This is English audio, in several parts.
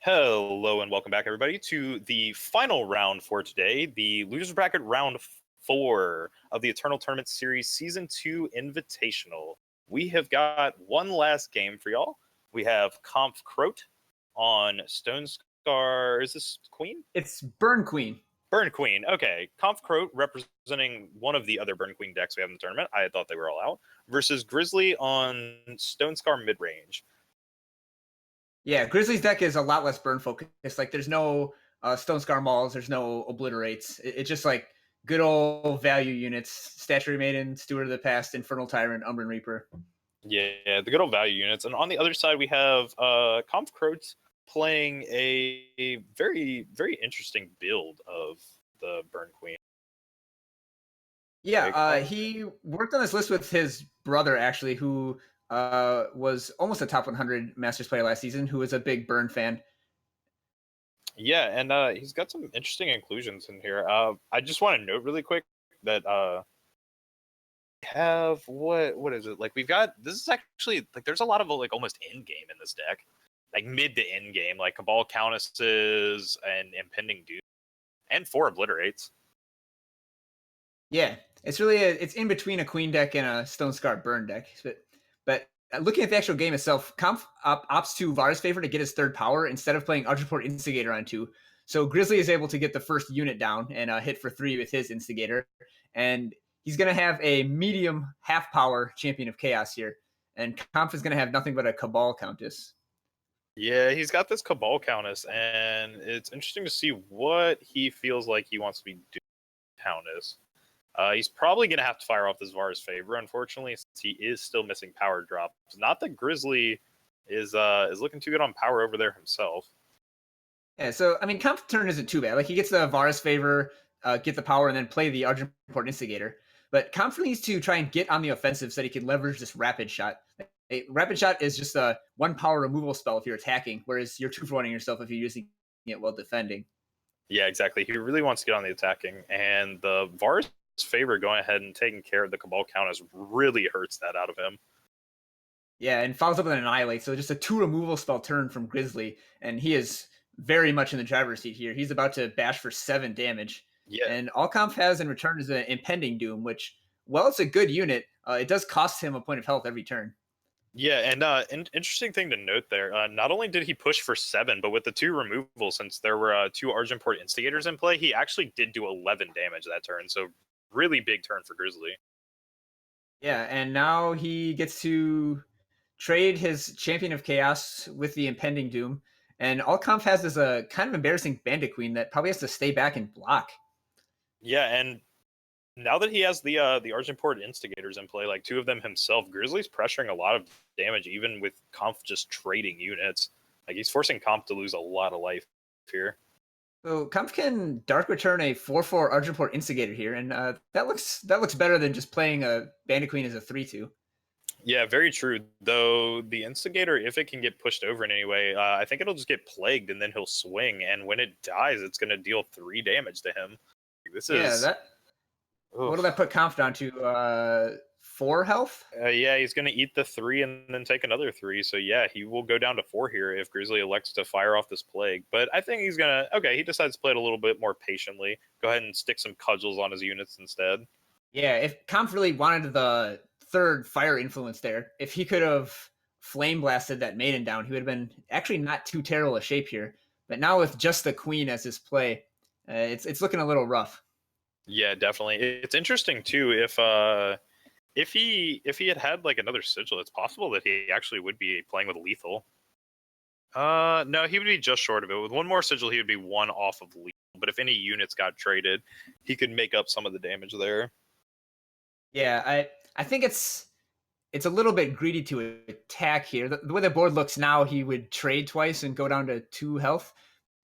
Hello and welcome back, everybody, to the final round for today, the Losers Bracket Round 4 of the Eternal Tournament Series Season 2 Invitational. We have got one last game for y'all. We have Conf Croat on Stone Scar. Is this Queen? It's Burn Queen. Burn Queen. Okay. Conf Croat representing one of the other Burn Queen decks we have in the tournament. I thought they were all out. Versus Grizzly on Stone Scar mid-range. Yeah, Grizzly's deck is a lot less burn focused. Like, there's no Stone Scar Mauls, there's no Obliterates. It's just like good old value units: Statuary Maiden, Steward of the Past, Infernal Tyrant, Umbran Reaper. Yeah, the good old value units. And on the other side, we have Conf Croat playing a very, very interesting build of the Burn Queen. Yeah, he worked on this list with his brother, actually, who was almost a top 100 Masters player last season, who was a big Burn fan. Yeah, and he's got some interesting inclusions in here. I just want to note really quick that have what is it? Like, we've got, this is actually, like, there's a lot of like almost end game in this deck, like mid to end game, like Cabal Countesses and Impending Doom, and 4 Obliterates. Yeah, it's really it's in between a Queen deck and a Stone Scar Burn deck. But looking at the actual game itself, Conf opts to Vara's favor to get his third power instead of playing Argentport Instigator on 2. So Grizzly is able to get the first unit down and hit for 3 with his Instigator. And he's going to have a medium half power Champion of Chaos here. And Conf is going to have nothing but a Cabal Countess. Yeah, he's got this Cabal Countess, and it's interesting to see what he feels like he wants to be doing with Countess. He's probably going to have to fire off this Vara's favor, unfortunately, since he is still missing power drops. Not that Grizzly is looking too good on power over there himself. Yeah, so, I mean, Conf turn isn't too bad. Like, he gets the Vara's favor, get the power, and then play the Argentport Instigator. But Conf needs to try and get on the offensive so that he can leverage this Rapid Shot. A Rapid Shot is just a 1 power removal spell if you're attacking, whereas you're 2-for-1ing yourself if you're using it while defending. Yeah, exactly. He really wants to get on the attacking, and the Vara's favor going ahead and taking care of the Cabal Countess really hurts that out of him. Yeah, and follows up with an Annihilate, so just a 2 removal spell turn from Grizzly, and he is very much in the driver's seat here. He's about to bash for 7 damage. Yeah. And all Conf has in return is an Impending Doom, which, well, it's a good unit. It does cost him a point of health every turn. Yeah, and interesting thing to note there, not only did he push for 7, but with the 2 removals, since there were 2 Argentport Instigators in play, he actually did do 11 damage that turn, so really big turn for Grizzly. Yeah, and now he gets to trade his Champion of Chaos with the Impending Doom, and all Conf has is a kind of embarrassing Bandit Queen that probably has to stay back and block. Yeah, and now that he has the Argentport Instigators in play, like 2 of them himself, Grizzly's pressuring a lot of damage, even with Conf just trading units. Like, he's forcing Conf to lose a lot of life here. So Conf can Dark Return a 4/4 Argentport Instigator here, and that looks better than just playing a Bandit Queen as a 3/2. Yeah, very true. Though the Instigator, if it can get pushed over in any way, I think it'll just get plagued and then he'll swing. And when it dies, it's going to deal 3 damage to him. This is. Yeah, what'll that put Conf down to? 4 health? Yeah, he's going to eat the 3 and then take another 3. So yeah, he will go down to 4 here if Grizzly elects to fire off this plague. But I think he's going to. Okay, he decides to play it a little bit more patiently. Go ahead and stick some cudgels on his units instead. Yeah, if Conf really wanted the 3rd fire influence there, if he could have flame blasted that maiden down, he would have been actually not too terrible a shape here. But now with just the queen as his play, it's looking a little rough. Yeah, definitely. It's interesting too if he had like another sigil, it's possible that he actually would be playing with lethal. No, he would be just short of it. With 1 more sigil, he would be 1 off of lethal. But if any units got traded, he could make up some of the damage there. Yeah, I think it's a little bit greedy to attack here. The way the board looks now, he would trade twice and go down to 2 health.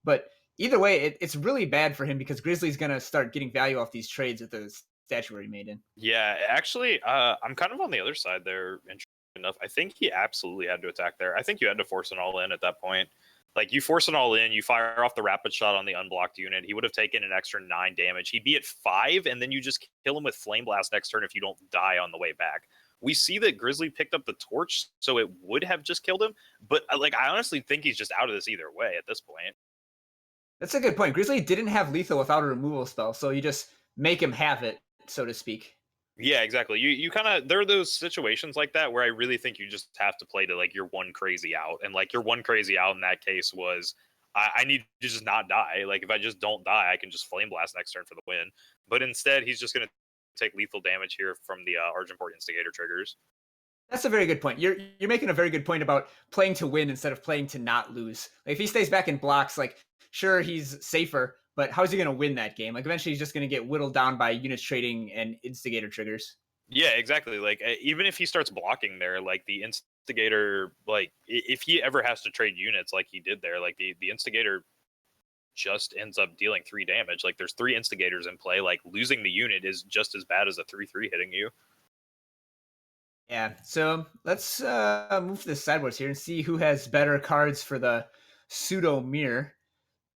But either way, it's really bad for him because Grizzly's going to start getting value off these trades with the Statuary Maiden. Yeah, actually, I'm kind of on the other side there, interesting enough. I think he absolutely had to attack there. I think you had to force an all-in at that point. Like, you force an all-in, you fire off the Rapid Shot on the unblocked unit. He would have taken an extra 9 damage. He'd be at 5, and then you just kill him with Flame Blast next turn if you don't die on the way back. We see that Grizzly picked up the torch, so it would have just killed him. But like, I honestly think he's just out of this either way at this point. That's a good point. Grizzly didn't have lethal without a removal spell, so you just make him have it, so to speak. Yeah, exactly. You kind of, there are those situations like that where I really think you just have to play to like your one crazy out, and like your one crazy out in that case was I need to just not die. Like if I just don't die, I can just flame blast next turn for the win. But instead, he's just going to take lethal damage here from the Argenport Instigator triggers. That's a very good point. You're making a very good point about playing to win instead of playing to not lose. Like if he stays back in blocks, like sure he's safer, but how's he going to win that game? Like eventually he's just going to get whittled down by units trading and instigator triggers. Yeah, exactly. Like even if he starts blocking there, like the Instigator, like if he ever has to trade units like he did there, like the Instigator just ends up dealing 3 damage. Like there's 3 Instigators in play. Like losing the unit is just as bad as a 3/3 hitting you. Yeah, so let's move to the sideboards here and see who has better cards for the pseudo mirror.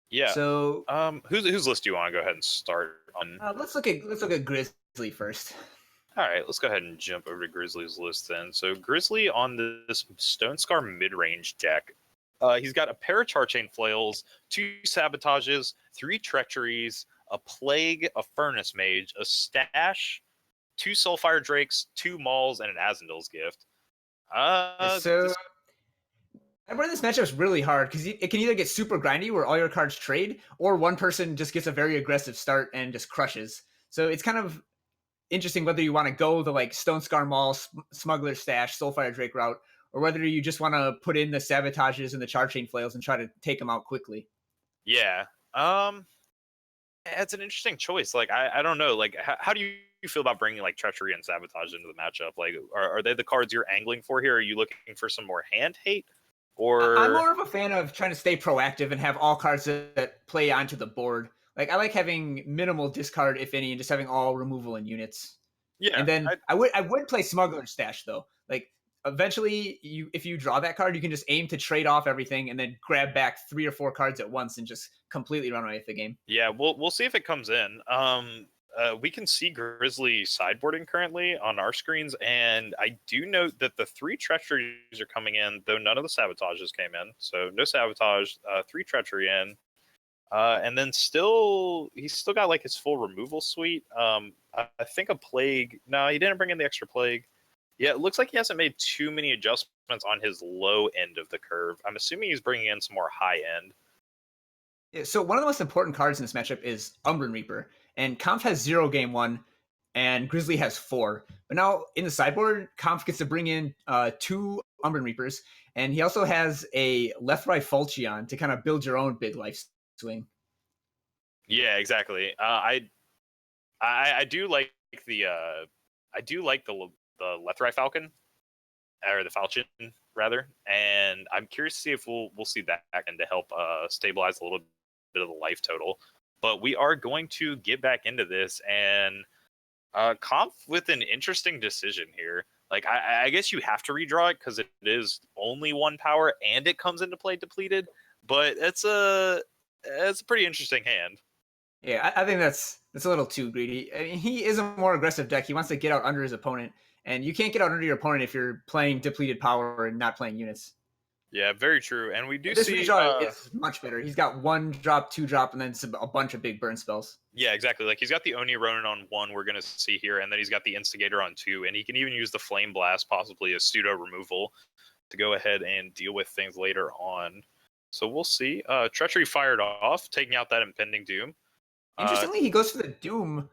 Yeah. So Whose list do you want to go ahead and start on? let's look at Grizzly first. All right, let's go ahead and jump over to Grizzly's list then. So Grizzly on this Stone Scar mid-range deck, he's got a pair of Charchain Flails, 2 Sabotages, 3 Treacheries, a Plague, a Furnace Mage, a Stash, 2 Soulfire Drakes, 2 Mauls, and an Azendil's Gift. So I believe this matchup is really hard because it can either get super grindy where all your cards trade, or one person just gets a very aggressive start and just crushes. So it's kind of interesting whether you want to go the like Stone Scar Maul, Smuggler Stash, Soulfire Drake route, or whether you just want to put in the Sabotages and the Charchain Flails and try to take them out quickly. Yeah. It's an interesting choice. Like, I don't know. Like, how do you feel about bringing like Treachery and Sabotage into the matchup? Like, are they the cards you're angling for here? Are you looking for some more hand hate? I'm Or more of a fan of trying to stay proactive and have all cards that play onto the board. Like I like having minimal discard, if any, and just having all removal in units. yeah, And then I would play Smuggler Stash though. Like eventually, if you draw that card, you can just aim to trade off everything and then grab back 3 or 4 cards at once and just completely run away with the game. yeah, we'll see if it comes in. We can see Grizzly sideboarding currently on our screens, and I do note that the 3 Treacheries are coming in, though none of the Sabotages came in. So no Sabotage, 3 Treachery in. And then he's still got like his full removal suite. I think a Plague. No, he didn't bring in the extra Plague. Yeah, it looks like he hasn't made too many adjustments on his low end of the curve. I'm assuming he's bringing in some more high end. Yeah, so one of the most important cards in this matchup is Umbran Reaper, and Kampf has 0 game 1, and Grizzly has 4. But now in the sideboard, Kampf gets to bring in 2 Umbran Reapers, and he also has a left-right Falchion to kind of build your own big life swing. Yeah, exactly. I do like the the Lethrai Falcon, or the Falchion rather, and I'm curious to see if we'll see that back in to help stabilize a little bit of the life total. But we are going to get back into this, and Kampf with an interesting decision here. Like I guess you have to redraw it because it is only 1 power and it comes into play depleted, but it's a pretty interesting hand. Yeah, I think that's a little too greedy. I mean, he is a more aggressive deck. He wants to get out under his opponent, and you can't get out under your opponent if you're playing depleted power and not playing units. Yeah, very true. And we do This see redraw is much better. He's got 1 drop, 2 drop, and then a bunch of big burn spells. yeah, exactly. Like he's got the Oni Ronin on 1, we're gonna see here, and then he's got the Instigator on 2, and he can even use the Flame Blast, possibly a pseudo removal, to go ahead and deal with things later on. So we'll see. Treachery fired off, taking out that impending doom. Interestingly, he goes for the Doom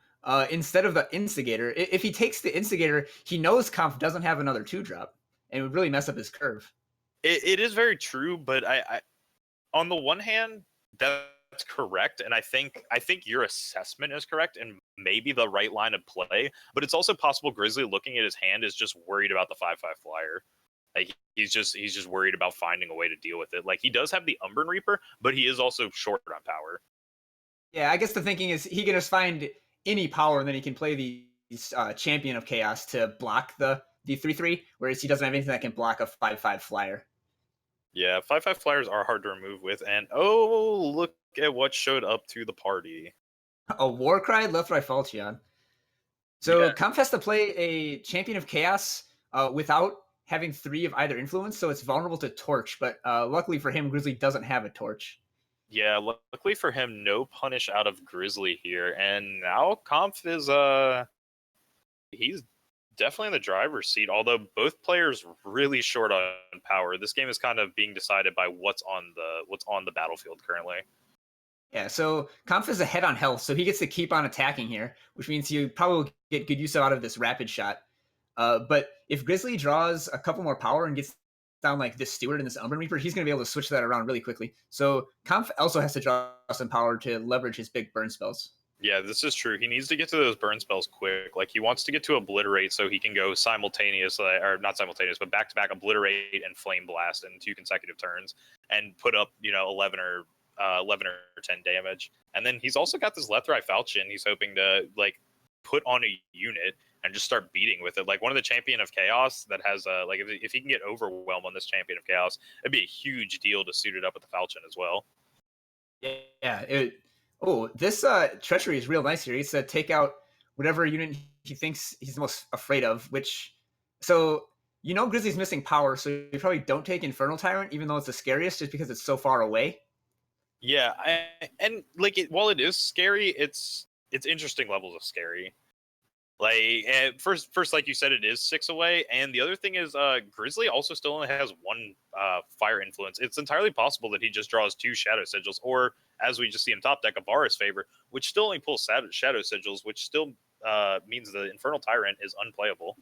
instead of the Instigator. If he takes the Instigator, he knows Kampf doesn't have another 2 drop, and it would really mess up his curve. It is very true, but I on the one hand, that's correct, and I think your assessment is correct, and maybe the right line of play. But it's also possible Grizzly, looking at his hand, is just worried about the 5/5 flyer. Like he's just worried about finding a way to deal with it. Like he does have the Umbran Reaper, but he is also short on power. Yeah, I guess the thinking is he can just find any power, and then he can play the Champion of Chaos to block the 3/3, whereas he doesn't have anything that can block a 5/5 flyer. Yeah, 5/5 flyers are hard to remove with, and oh, look at what showed up to the party. A Warcry left right Falchion. So Yeah, Kampf has to play a Champion of Chaos without having 3 of either influence, so it's vulnerable to Torch. But luckily for him, Grizzly doesn't have a Torch. Yeah, luckily for him, no punish out of Grizzly here, and now Conf is he's definitely in the driver's seat. Although both players really short on power, this game is kind of being decided by what's on the battlefield currently. Yeah, so Kampf is ahead on health, so he gets to keep on attacking here, which means you probably will get good use out of this rapid shot. But if Grizzly draws a couple more power and gets down like this Steward and this Umbran Reaper, he's going to be able to switch that around really quickly. So Kampf also has to draw some power to leverage his big burn spells. Yeah, this is true. He needs to get to those burn spells quick. Like, he wants to get to Obliterate so he can go simultaneous, or not simultaneous, but back-to-back Obliterate and Flame Blast in 2 consecutive turns and put up, 11 or 10 damage. And then he's also got this Lethrai Falchion he's hoping to, like, put on a unit and just start beating with it. Like, one of the Champion of Chaos that has, if he can get Overwhelm on this Champion of Chaos, it'd be a huge deal to suit it up with the Falchion as well. Yeah. This treachery is real nice here. He's to take out whatever unit he thinks he's the most afraid of. Grizzly's missing power, so you probably don't take Infernal Tyrant, even though it's the scariest, just because it's so far away. Yeah, while it is scary, it's interesting levels of scary. Like, first, like you said, it is 6 away, and the other thing is, Grizzly also still only has 1 fire influence. It's entirely possible that he just draws 2 Shadow Sigils, or as we just see in top deck, a Varus Favor, which still only pulls Shadow Sigils, which still means the Infernal Tyrant is unplayable.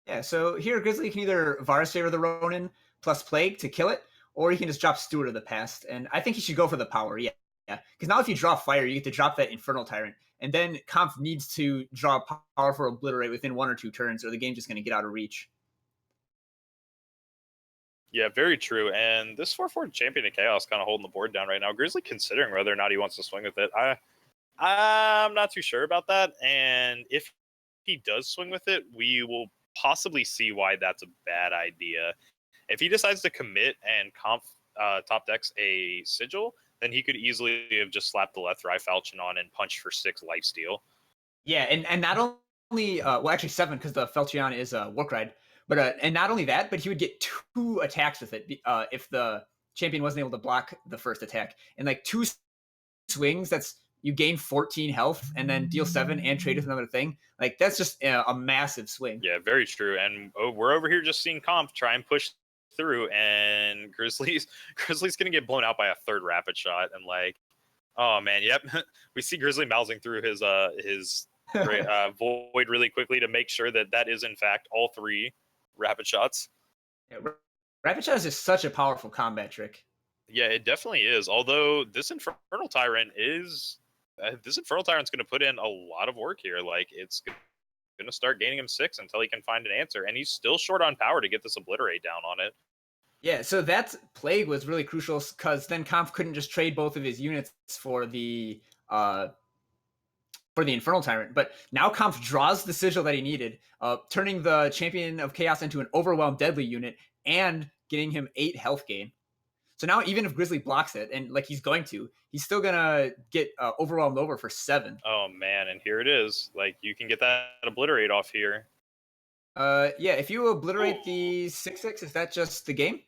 Yeah, so here Grizzly can either Varus Favor the Ronin plus Plague to kill it, or he can just drop Steward of the Past. And I think he should go for the power, yeah. Because now if you draw Fire, you get to drop that Infernal Tyrant. And then Kampf needs to draw power for Obliterate within 1 or 2 turns, or the game's just going to get out of reach. Yeah, very true. And this 4/4 Champion of Chaos kind of holding the board down right now. Grizzly considering whether or not he wants to swing with it. I'm not too sure about that. And if he does swing with it, we will possibly see why that's a bad idea. If he decides to commit and top decks a Sigil, then he could easily have just slapped the Lethrai Falchion on and punched for 6 lifesteal. Yeah, and not only, actually 7, because the Falchion is Warcry. But and not only that, but he would get 2 attacks with it if the champion wasn't able to block the first attack. And like 2 swings, that's you gain 14 health and then deal 7 and trade with another thing. Like, that's just a massive swing. Yeah, very true. And we're over here just seeing Conf try and push through, and Grizzly's gonna get blown out by a 3rd rapid shot. And like, oh man, yep, we see Grizzly mousing through his void really quickly to make sure that is in fact all 3 rapid shots. Yeah, rapid shot is just such a powerful combat trick. Yeah, it definitely is. Although this Infernal Tyrant's going to put in a lot of work here. Like, it's going to start gaining him 6 until he can find an answer, and he's still short on power to get this Obliterate down on it. Yeah, so that Plague was really crucial because then Kampf couldn't just trade both of his units for the Infernal Tyrant. But now Kampf draws the Sigil that he needed, turning the Champion of Chaos into an Overwhelmed Deadly unit and getting him 8 health gain. So now even if Grizzly blocks it, and like he's going to, he's still going to get Overwhelmed over for 7. Oh man, and here it is. Like, you can get that Obliterate off here. Yeah, if you obliterate the 6/6, is that just the game?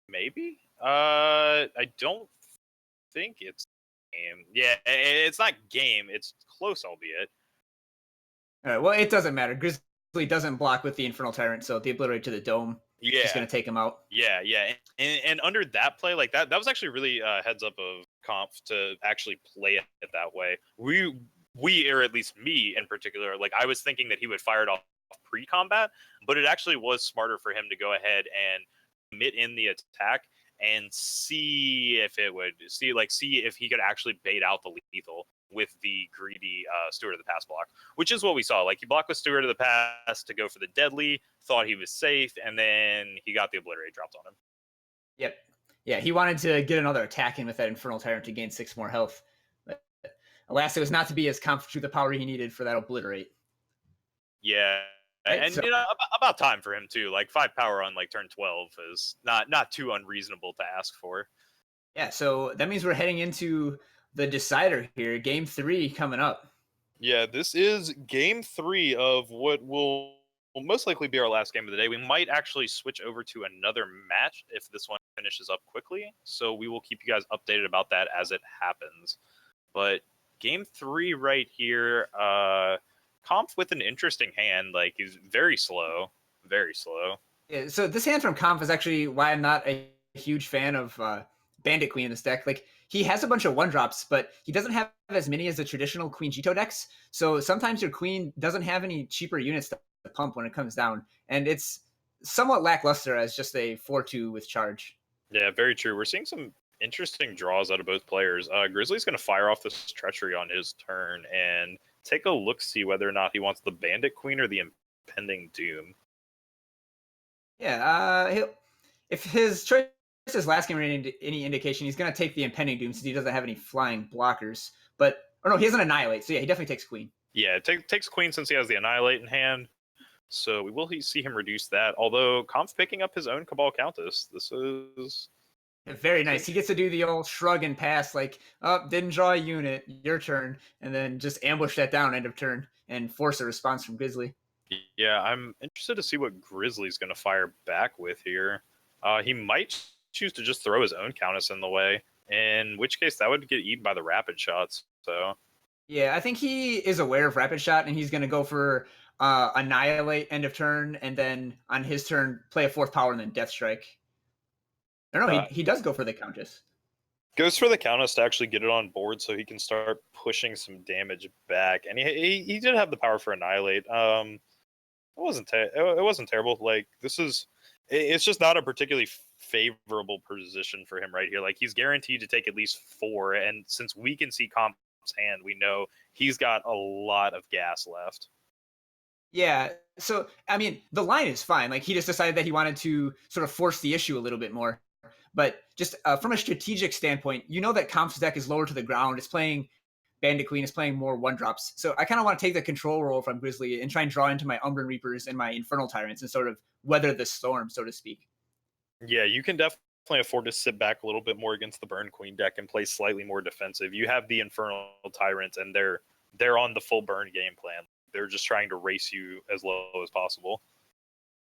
Maybe. I don't think it's game. Yeah, it's not game. It's close, albeit. All right. Well, it doesn't matter. Grizzly doesn't block with the Infernal Tyrant, so the Obliterate to the Dome is just going to take him out. Yeah. And under that play, like that was actually really heads up of Conf to actually play it that way. We, or at least me in particular, like, I was thinking that he would fire it off pre-combat, but it actually was smarter for him to go ahead and commit in the attack and see if he could actually bait out the lethal with the greedy Steward of the Past block, which is what we saw. Like, he blocked with Steward of the Past to go for the deadly, thought he was safe, and then he got the Obliterate dropped on him. Yep. Yeah, he wanted to get another attack in with that Infernal Tyrant to gain 6 more health. But alas, it was not to be as Kampf to the power he needed for that Obliterate. Yeah. Right, and so, about time for him too. Like, 5 power on like turn 12 is not too unreasonable to ask for. Yeah, so that means we're heading into the decider here, game 3 coming up. Yeah, this is game 3 of what will most likely be our last game of the day. We might actually switch over to another match if this one finishes up quickly. So we will keep you guys updated about that as it happens. But game 3 right here, Comp with an interesting hand. Like, he's very slow. Very slow. Yeah, so this hand from Conf is actually why I'm not a huge fan of Bandit Queen in this deck. Like he has a bunch of one drops, but he doesn't have as many as the traditional Queen Jito decks. So sometimes your Queen doesn't have any cheaper units to pump when it comes down, and it's somewhat lackluster as just a 4/2 with charge. Yeah, very true. We're seeing some interesting draws out of both players. Grizzly's going to fire off this treachery on his turn and take a look, see whether or not he wants the Bandit Queen or the impending Doom. Yeah, if his choice is last game or any indication, he's going to take the Impending Doom since he doesn't have any flying blockers. But, or no, he doesn't Annihilate, so yeah, he definitely takes Queen. Yeah, takes Queen since he has the Annihilate in hand. So we will see him reduce that. Although Comp's picking up his own Cabal Countess. This is very nice. He gets to do the old shrug and pass, like, oh, didn't draw a unit, your turn, and then just ambush that down end of turn and force a response from Grizzly. Yeah, I'm interested to see what Grizzly's going to fire back with here. He might choose to just throw his own Countess in the way, in which case that would get eaten by the rapid shots. So yeah, I think he is aware of rapid shot, and he's going to go for Annihilate end of turn, and then on his turn play a fourth power and then Death Strike. I don't know. He does go for the Countess. Goes for the Countess to actually get it on board so he can start pushing some damage back. And he did have the power for Annihilate. It wasn't terrible. Like, it's just not a particularly favorable position for him right here. Like, he's guaranteed to take at least 4, and since we can see Comp's hand, we know he's got a lot of gas left. Yeah, so I mean, the line is fine. Like he just decided that he wanted to sort of force the issue a little bit more. But just from a strategic standpoint, you know that Comp's deck is lower to the ground. It's playing Bandit Queen, it's playing more one drops. So I kind of want to take the control role from Grizzly and try and draw into my Umbran Reapers and my Infernal Tyrants and sort of weather the storm, so to speak. Yeah, you can definitely afford to sit back a little bit more against the Burn Queen deck and play slightly more defensive. You have the Infernal Tyrants, and they're on the full burn game plan. They're just trying to race you as low as possible.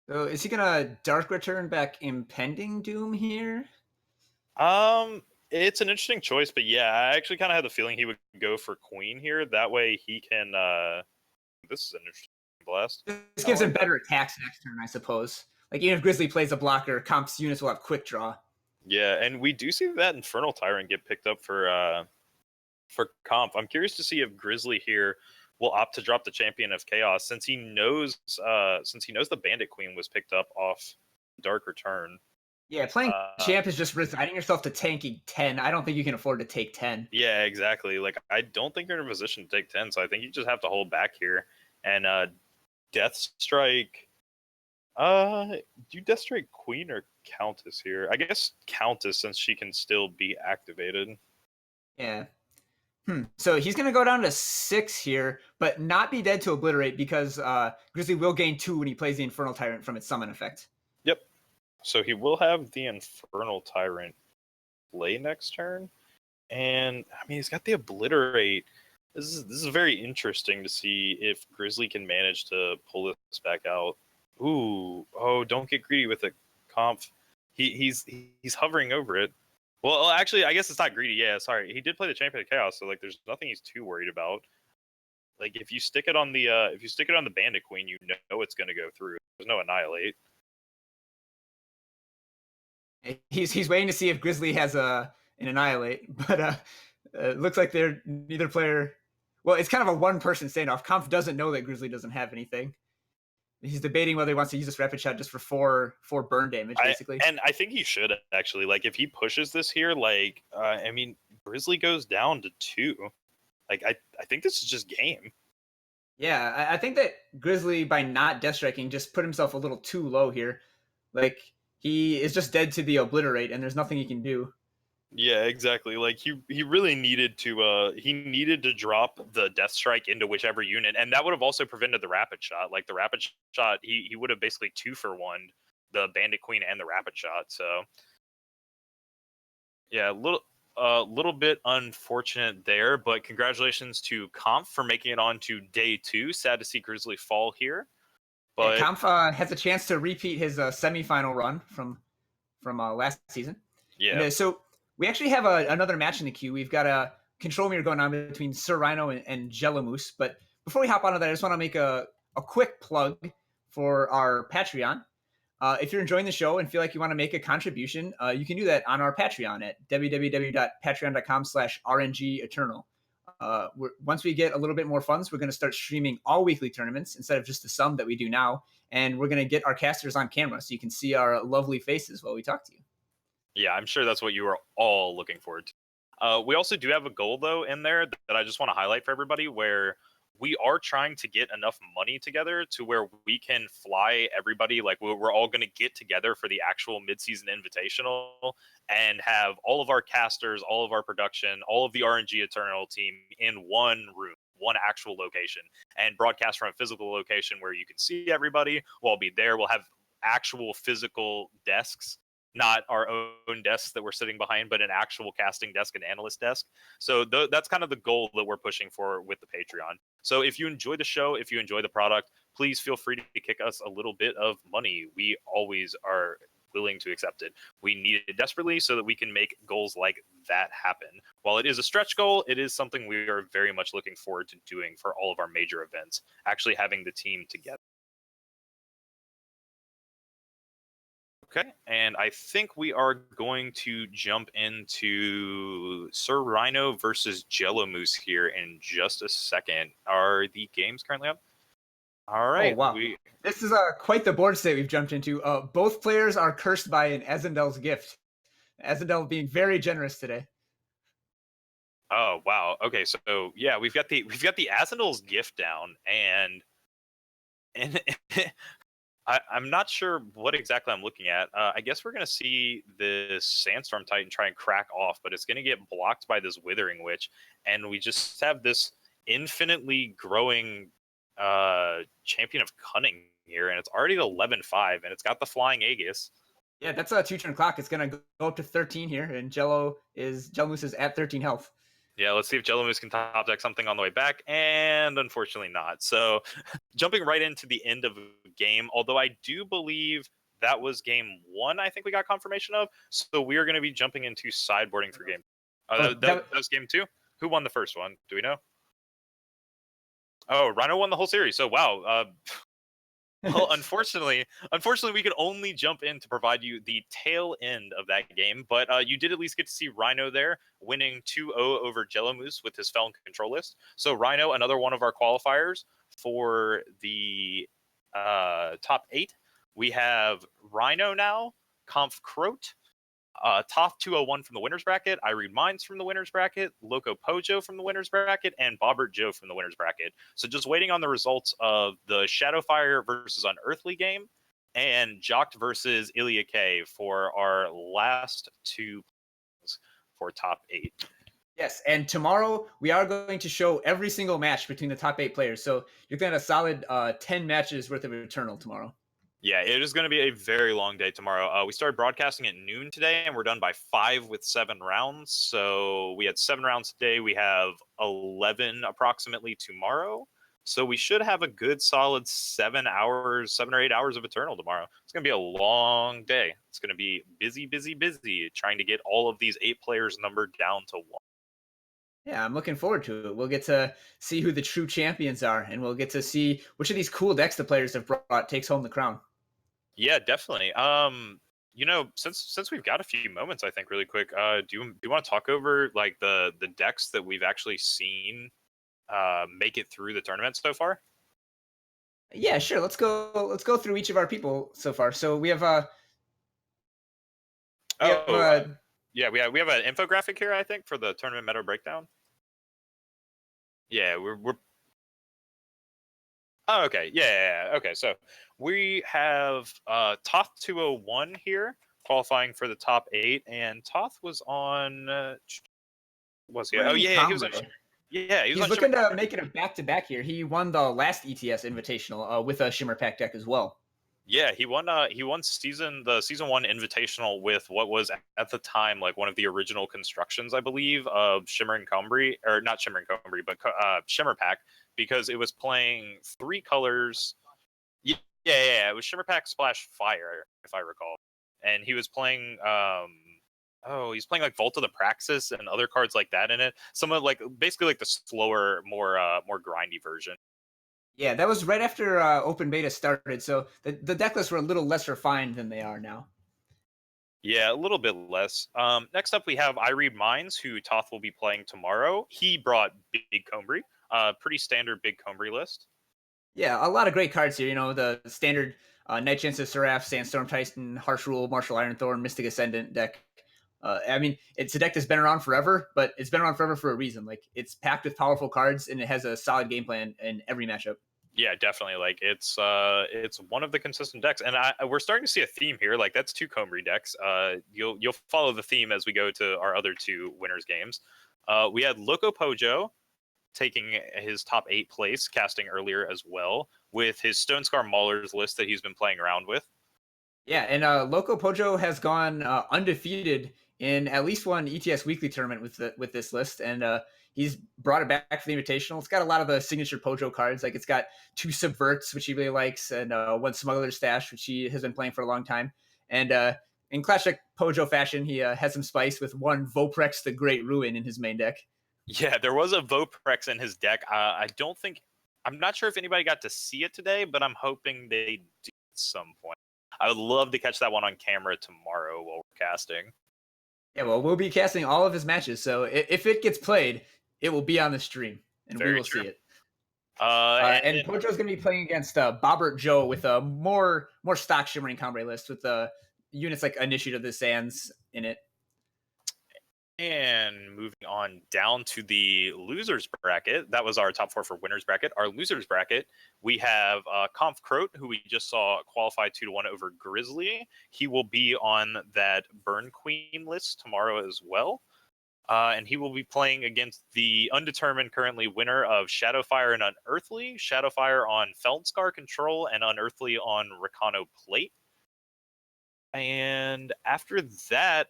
So is he gonna Dark Return back Impending Doom here? It's an interesting choice, but yeah, I actually kind of had the feeling he would go for Queen here. That way he can. This is an interesting blast. This gives him better attacks next turn, I suppose. Like even if Grizzly plays a blocker, Comp's units will have quick draw. Yeah, and we do see that Infernal Tyrant get picked up for Comp. I'm curious to see if Grizzly here will opt to drop the Champion of Chaos since he knows the Bandit Queen was picked up off Dark Return. Yeah, playing champ is just resigning yourself to tanking 10. I don't think you can afford to take 10. Yeah, exactly. Like, I don't think you're in a position to take 10, so I think you just have to hold back here. And Death Strike. Do Death Strike Queen or Countess here? I guess Countess, since she can still be activated. Yeah. So he's going to go down to 6 here, but not be dead to Obliterate because Grizzly will gain 2 when he plays the Infernal Tyrant from its summon effect. Yep. So he will have the Infernal Tyrant play next turn. And, I mean, he's got the Obliterate. This is very interesting to see if Grizzly can manage to pull this back out. Ooh, don't get greedy with it, Comp. He's hovering over it. Well, actually, I guess it's not greedy. Yeah, sorry. He did play the Champion of Chaos, so like, there's nothing he's too worried about. Like, if you stick it on the Bandit Queen, you know it's going to go through. There's no Annihilate. He's waiting to see if Grizzly has an Annihilate, but it looks like they're neither player. Well, it's kind of a one-person standoff. Comp doesn't know that Grizzly doesn't have anything. He's debating whether he wants to use this rapid shot just for four burn damage, basically. And I think he should actually. Like, if he pushes this here, like, I mean, Grizzly goes down to 2. Like, I think this is just game. Yeah, I think that Grizzly, by not death striking, just put himself a little too low here. Like, he is just dead to the Obliterate, and there's nothing he can do. Yeah, exactly. Like, he really needed to drop the Death Strike into whichever unit, and that would have also prevented the Rapid Shot. Like, the Rapid Shot, he would have basically 2-for-1 the Bandit Queen and the Rapid Shot. So yeah, a little bit unfortunate there, but congratulations to Conf for making it on to day 2. Sad to see Grizzly fall here, Yeah, but Kampf has a chance to repeat his semifinal run from last season. yeah. And so we actually have another match in the queue. We've got a control mirror going on between Sir Rhino and Jello Moose. But before we hop onto that, I just want to make a quick plug for our Patreon. If you're enjoying the show and feel like you want to make a contribution, you can do that on our Patreon at www.patreon.com/RNGEternal. Once we get a little bit more funds, we're going to start streaming all weekly tournaments instead of just the some that we do now. And we're going to get our casters on camera so you can see our lovely faces while we talk to you. Yeah, I'm sure that's what you are all looking forward to. We also do have a goal, though, in there that I just want to highlight for everybody, where we are trying to get enough money together to where we can fly everybody. Like, we're all going to get together for the actual midseason invitational and have all of our casters, all of our production, all of the aReNGee Eternal team in one room, one actual location, and broadcast from a physical location where you can see everybody. We'll all be there. We'll have actual physical desks, not our own desks that we're sitting behind, but an actual casting desk and analyst desk. So that's kind of the goal that we're pushing for with the Patreon. So if you enjoy the show, if you enjoy the product, please feel free to kick us a little bit of money. We always are willing to accept it. We need it desperately so that we can make goals like that happen. While it is a stretch goal, it is something we are very much looking forward to doing for all of our major events, actually having the team together. Okay, and I think we are going to jump into Sir Rhino versus Jello Moose here in just a second. Are the games currently up? All Oh, right. wow. This is quite the board state we've jumped into. Both players are cursed by an Azendel's gift. Azendel being very generous today. Oh wow. Okay, so yeah, we've got the Azendel's gift down, and I'm not sure what exactly I'm looking at. I guess we're going to see this Sandstorm Titan try and crack off, but it's going to get blocked by this Withering Witch, and we just have this infinitely growing Champion of Cunning here, and it's already 11-5, and it's got the Flying Aegis. Yeah, that's a 2-turn clock. It's going to go up to 13 here, and Jello Moose is at 13 health. Yeah, let's see if Jello Moose can top deck something on the way back, and unfortunately not. So jumping right into the end of the game, although I do believe that was game 1, I think we got confirmation of. So we are going to be jumping into sideboarding for game. That was game 2? Who won the first one? Do we know? Oh, Rhino won the whole series. So wow. Well, unfortunately, we could only jump in to provide you the tail end of that game, but you did at least get to see Rhino there, winning 2-0 over Jello Moose with his Felon control list. So Rhino, another one of our qualifiers for the top 8. We have Rhino now, Conf Croat, Toth 201 from the winner's bracket, I Read Minds from the winner's bracket, Loco Pojo from the winner's bracket, and Bobbert Joe from the winner's bracket. So just waiting on the results of the Shadowfire versus Unearthly game and Jocked versus Ilya K for our last 2 for top 8. Yes, and tomorrow we are going to show every single match between the top 8 players. So you're going to have a solid 10 matches worth of Eternal tomorrow. Yeah, it is going to be a very long day tomorrow. We started broadcasting at noon today, and we're done by 5 with 7 rounds. So we had 7 rounds today. We have 11 approximately tomorrow. So we should have a good solid 7 or 8 hours of Eternal tomorrow. It's going to be a long day. It's going to be busy trying to get all of these 8 players numbered down to 1. Yeah, I'm looking forward to it. We'll get to see who the true champions are, and we'll get to see which of these cool decks the players have brought takes home the crown. Yeah, definitely. Since we've got a few moments, I think really quick, do you want to talk over like the decks that we've actually seen make it through the tournament so far? Yeah, sure. Let's go through each of our people so far. So we have yeah, we have an infographic here, I think, for the tournament meta breakdown. Yeah, we're Oh, okay. Yeah. Okay. So we have Toth 201 here qualifying for the top 8, and Toth was on. Was he? Oh yeah, he was on. Yeah, he's looking to make it a back-to-back here. He won the last ETS Invitational with a Shimmer Pack deck as well. Yeah, he won the season one invitational with what was at the time like one of the original constructions, I believe, of Shimmer and Cumbry, or not Shimmer and Cumbry, but Shimmer Pack, because it was playing three colors. Yeah, yeah, it was Shimmer Pack Splash Fire, if I recall, and he was playing he's playing like Vault of the Praxis and other cards like that in it. Some of like basically like the slower, more grindy version. Yeah, that was right after open beta started, so the deck lists were a little less refined than they are now. Yeah, a little bit less. Next up, we have I Read Minds, who Toth will be playing tomorrow. He brought Big Combry, pretty standard Big Combry list. Yeah, a lot of great cards here. You know, the standard Night Chance of Seraph, Sandstorm Titan, Harsh Rule, Martial Ironthorn, Mystic Ascendant deck. I mean, it's a deck that's been around forever, but it's been around forever for a reason. Like, it's packed with powerful cards, and it has a solid game plan in every matchup. Yeah, definitely. Like it's one of the consistent decks, and we're starting to see a theme here. Like that's two Combry decks. You'll follow the theme as we go to our other two winners games. We had Loco Pojo taking his top 8 place, casting earlier as well, with his Stone Scar Maulers list that he's been playing around with. Yeah, and Loco Pojo has gone undefeated in at least one ETS weekly tournament with this list, and he's brought it back for the Invitational. It's got a lot of the signature Pojo cards, like it's got 2 Subverts, which he really likes, and 1 Smuggler's Stash, which he has been playing for a long time. And in classic Pojo fashion, he has some spice with 1 Voprex the Great Ruin in his main deck. Yeah, there was a Voprex in his deck. I'm not sure if anybody got to see it today, but I'm hoping they do at some point. I would love to catch that one on camera tomorrow while we're casting. Yeah, well, we'll be casting all of his matches, so if it gets played, it will be on the stream, and we Very will true. see it. And And Pojo's going to be playing against Bobbert Joe with a more stock Shimmering Combre list with units like Initiative of the Sands in it. And moving on down to the losers bracket, that was our top 4 for winners bracket. Our losers bracket, we have Conf Croat, who we just saw qualify 2-1 over Grizzly. He will be on that Burn Queen list tomorrow as well. And he will be playing against the undetermined currently winner of Shadowfire and Unearthly, Shadowfire on Feldscar Control, and Unearthly on Rakano Plate. And after that,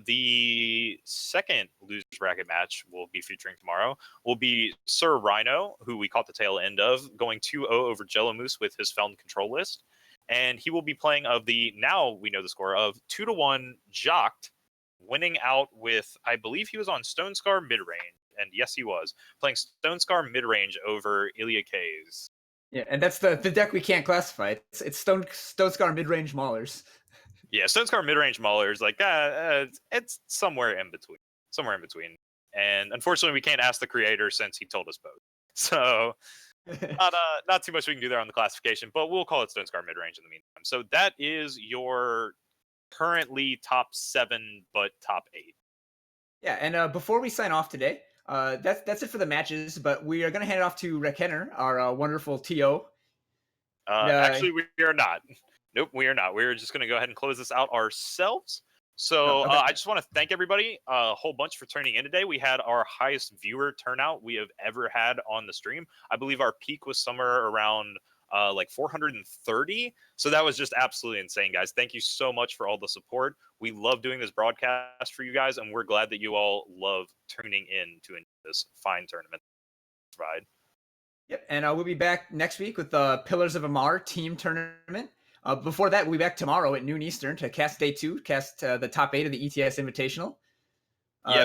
the second losers bracket match we'll be featuring tomorrow will be Sir Rhino, who we caught the tail end of, going 2-0 over Jello Moose with his Felden control list. And he will be playing of the, now we know the score of 2-1 Jocked, winning out with, I believe he was on Stone Scar mid-range. And yes, he was playing Stone Scar mid-range over Ilya K's. Yeah, and that's the deck we can't classify. It's Stone Scar mid-range Maulers. Yeah, Stone Scar mid-range Mauler is like it's somewhere in between. Somewhere in between. And unfortunately we can't ask the creator since he told us both. So not too much we can do there on the classification, but we'll call it Stone Scar mid-range in the meantime. So that is your currently top 7 but top 8. Yeah, and before we sign off today, that's it for the matches. But we are going to hand it off to Rekenner, our wonderful TO. Actually, we are not. Nope, we are not. We're just going to go ahead and close this out ourselves. So Okay. I just want to thank everybody a whole bunch for tuning in today. We had our highest viewer turnout we have ever had on the stream. I believe our peak was somewhere around like 430. So that was just absolutely insane, guys. Thank you so much for all the support. We love doing this broadcast for you guys, and we're glad that you all love tuning in to this fine tournament. Provide. Yep, and we'll be back next week with the Pillars of Amar team tournament. Before that, we'll be back tomorrow at noon Eastern to cast day 2, cast the top 8 of the ETS Invitational.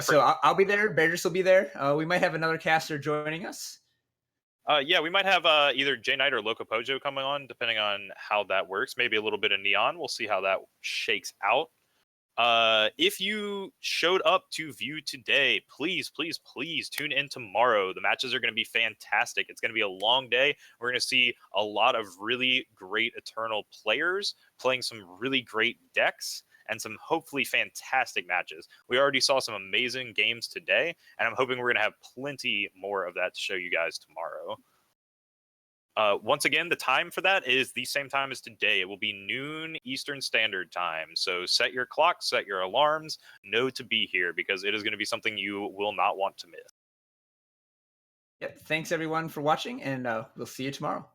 So I'll be there. Bearus will be there. We might have another caster joining us. Yeah, we might have either J Knight or Loco Pojo coming on, depending on how that works. Maybe a little bit of Neon. We'll see how that shakes out. If you showed up to view today, please tune in tomorrow. The matches are going to be fantastic. It's going to be a long day. We're going to see a lot of really great Eternal players playing some really great decks and some hopefully fantastic matches. We already saw some amazing games today, and I'm hoping we're going to have plenty more of that to show you guys tomorrow. Once again, the time for that is the same time as today. It will be noon Eastern Standard Time. So set your clock, set your alarms, know to be here because it is going to be something you will not want to miss. Yep. Thanks everyone for watching, and we'll see you tomorrow.